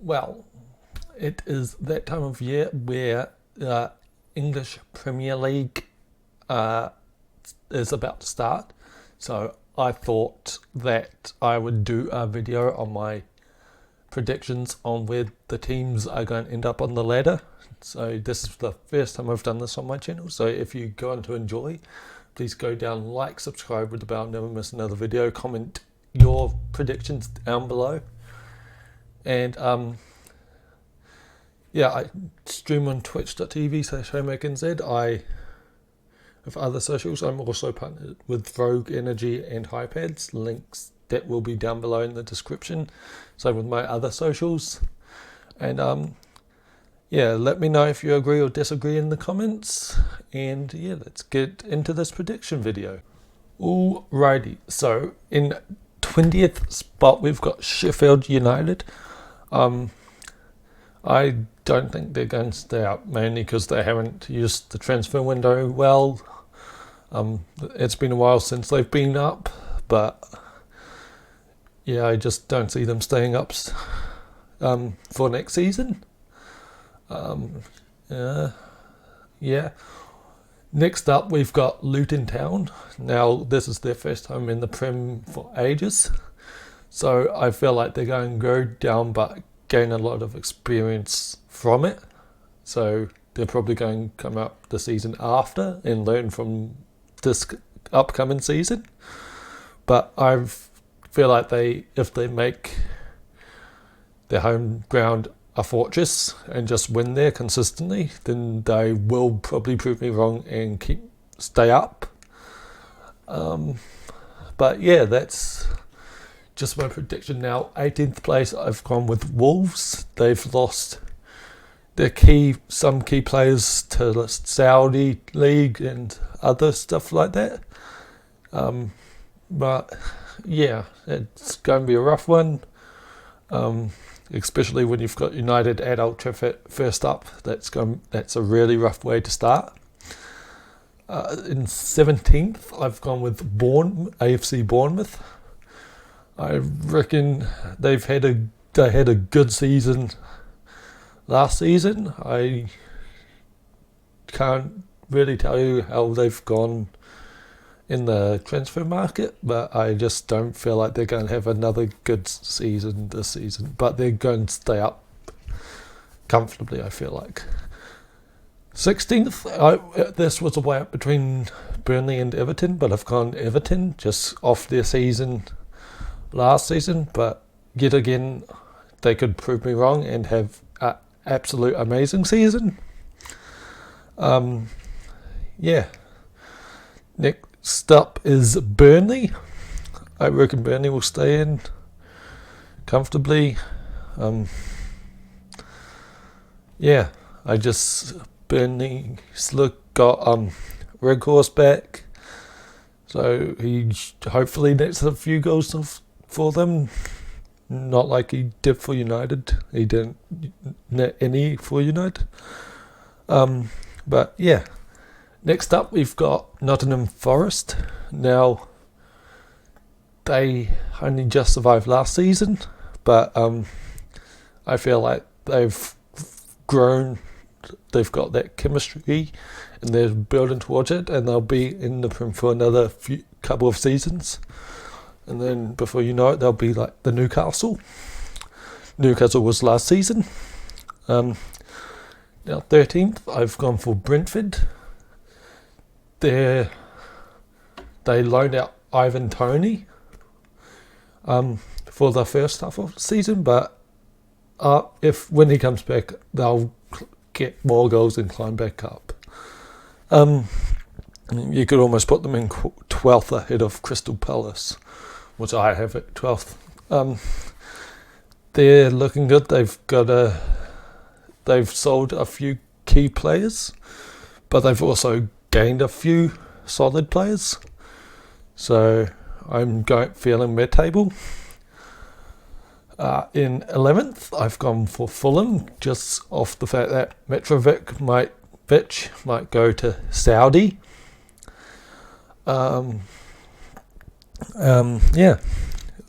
Well, it is that time of year where English Premier League uh, is about to start. So I thought that I would do a video on my predictions on where the teams are going to end up on the ladder. So this is the first time I've done this on my channel. So if you go on to enjoy, please go down, like, subscribe with the bell, never miss another video, comment your predictions down below. And yeah, I stream on twitch.tv/homemakernz. I have other socials. I'm also partnered with Rogue Energy and Highpads. Links that will be down below in the description. Same with my other socials. And yeah, let me know if you agree or disagree in the comments. And yeah, let's get into this prediction video. Alrighty, so in 20th spot we've got Sheffield United. I don't think they're going to stay up, mainly because they haven't used the transfer window well. It's been a while since they've been up, but yeah, I just don't see them staying up for next season. Yeah. Next up, we've got Luton Town. Now, this is their first time in the Prem for ages, so I feel like they're going to go down, but gain a lot of experience from it. So they're probably going to come up the season after and learn from this upcoming season. But I feel like if they make their home ground a fortress and just win there consistently, then they will probably prove me wrong and stay up. But yeah, that's just my prediction. Now, 18th place, I've gone with Wolves. They've lost some key players to the Saudi League and other stuff like that. But yeah, it's going to be a rough one. Especially when you've got United at Old Trafford first up. That's a really rough way to start. In 17th, I've gone with AFC Bournemouth. I reckon they had a good season last season. I can't really tell you how they've gone in the transfer market, but I just don't feel like they're going to have another good season this season. But they're going to stay up comfortably, I feel like. 16th, this was a way up between Burnley and Everton, but I've gone Everton just off their season last season. But yet again, they could prove me wrong and have an absolute amazing season. Yeah. Next up is Burnley. I reckon Burnley will stay in comfortably. Yeah, Burnley's got Weghorst back, so he hopefully nets a few goals for them. Not like he did for United. He didn't net any for United. But yeah. Next up, we've got Nottingham Forest. Now, they only just survived last season, but I feel like they've grown. They've got that chemistry, and they're building towards it, and they'll be in the Prem for another couple of seasons. And then, before you know it, they'll be like the Newcastle. Newcastle was last season. Now, 13th, I've gone for Brentford. They loaned out Ivan Toney for the first half of the season, but when he comes back, they'll get more goals and climb back up. You could almost put them in 12th ahead of Crystal Palace, which I have at 12th. They're looking good. They've sold a few key players, but they've also gained a few solid players, so I'm feeling mid-table. In 11th, I've gone for Fulham, just off the fact that Mitrovic might go to Saudi. Yeah,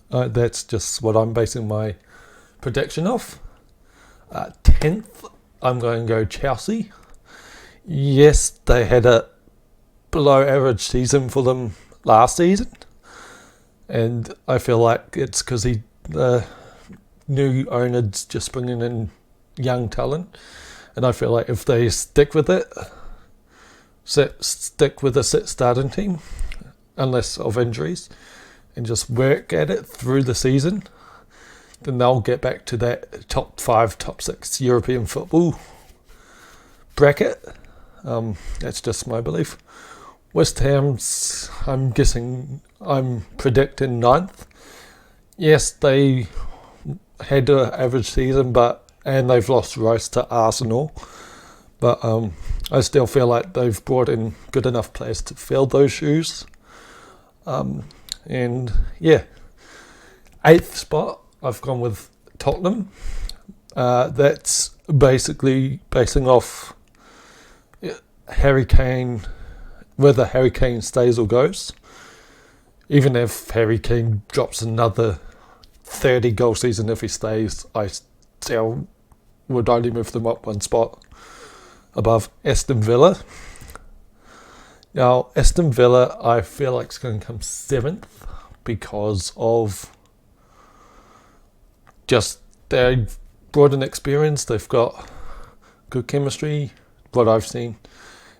that's just what I'm basing my prediction off. 10th, I'm going to go Chelsea. Yes, they had a below average season for them last season, and I feel like it's because the new owner's just bringing in young talent, and I feel like if they stick with it, stick with a set starting team, unless of injuries, and just work at it through the season, then they'll get back to that top 5, top 6 European football bracket. That's just my belief. West Ham's, I'm predicting 9th. Yes, they had an average season, and they've lost Rice to Arsenal, but I still feel like they've brought in good enough players to fill those shoes. And yeah, 8th spot, I've gone with Tottenham. That's basically basing off Harry Kane, whether Harry Kane stays or goes. Even if Harry Kane drops another 30 goal season, if he stays, I still would only move them up one spot above Aston Villa. Now, Aston Villa, I feel like it's going to come 7th because of just they've brought in experience, they've got good chemistry, what I've seen,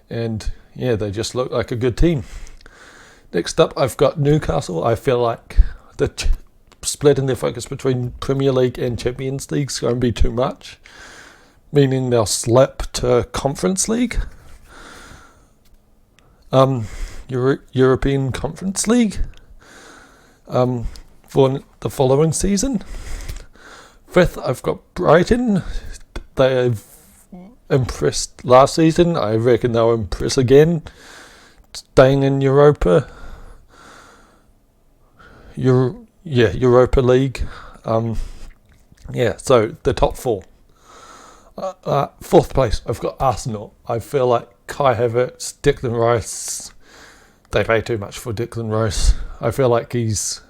and yeah, they just look like a good team. Next up, I've got Newcastle. I feel like the split in their focus between Premier League and Champions League is going to be too much, meaning they'll slip to Conference League. European Conference League for the following season. 5th, I've got Brighton. They've impressed last season. I reckon they'll impress again, staying in Europa. Europa League. So the top 4. 4th place, I've got Arsenal. I feel like Kai Havertz, Declan Rice, they pay too much for Declan Rice. I feel like he's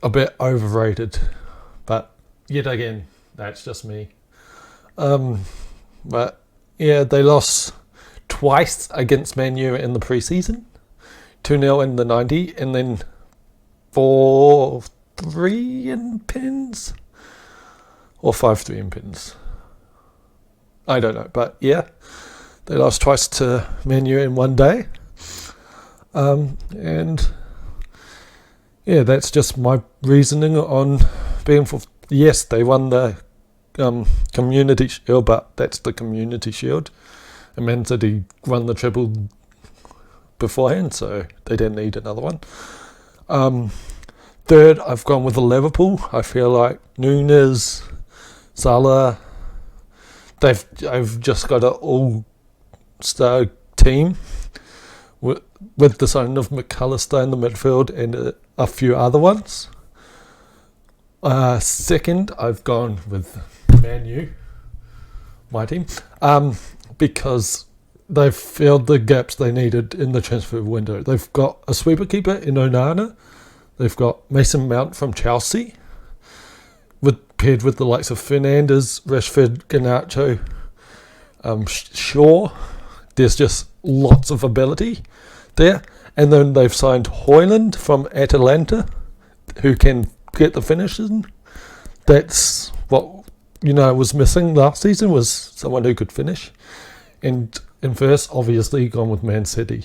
a bit overrated, but yet again, that's just me. But yeah, they lost twice against Man U in the preseason, 2-0 in the 90, and then 4-3 in pins, or 5-3 in pins. I don't know, but yeah, they lost twice to Man U in one day. And yeah, that's just my reasoning on being for. Yes, they won the Community Shield, but that's the Community Shield. And Man City won the treble beforehand, so they didn't need another one. 3rd, I've gone with the Liverpool. I feel like Nunes, Salah, I've just got an all-star team with the signing of McAllister in the midfield and a few other ones. 2nd, I've gone with Man U, my team, because they've filled the gaps they needed in the transfer window. They've got a sweeper keeper in Onana. They've got Mason Mount from Chelsea, paired with the likes of Fernandes, Rashford, Garnacho, Shaw. There's just lots of ability there. And then they've signed Højlund from Atalanta, who can get the finishing. That's what was missing last season, was someone who could finish. And in first, obviously, gone with Man City,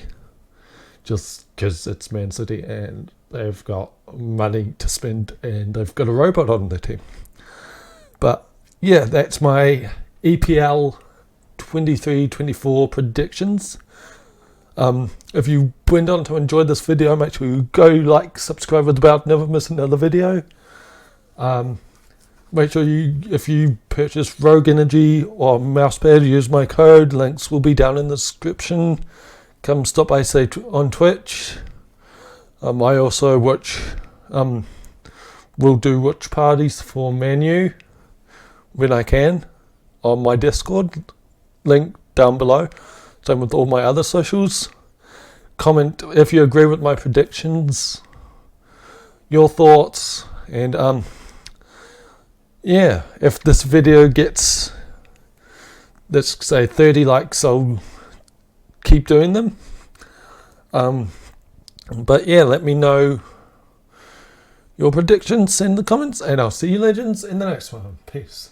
just because it's Man City and they've got money to spend and they've got a robot on their team. But yeah, that's my EPL 23-24 predictions. If you went on to enjoy this video, make sure you go like, subscribe with the bell, never miss another video. Make sure if you purchase Rogue Energy or Mousepad, use my code. Links will be down in the description. Come stop by, say, on Twitch. I also will do watch parties for Man U when I can on my Discord. Link down below. Same with all my other socials. Comment if you agree with my predictions, your thoughts, and yeah, if this video gets, let's say 30 likes, I'll keep doing them. But yeah, let me know your predictions in the comments, and I'll see you legends in the next one. Peace.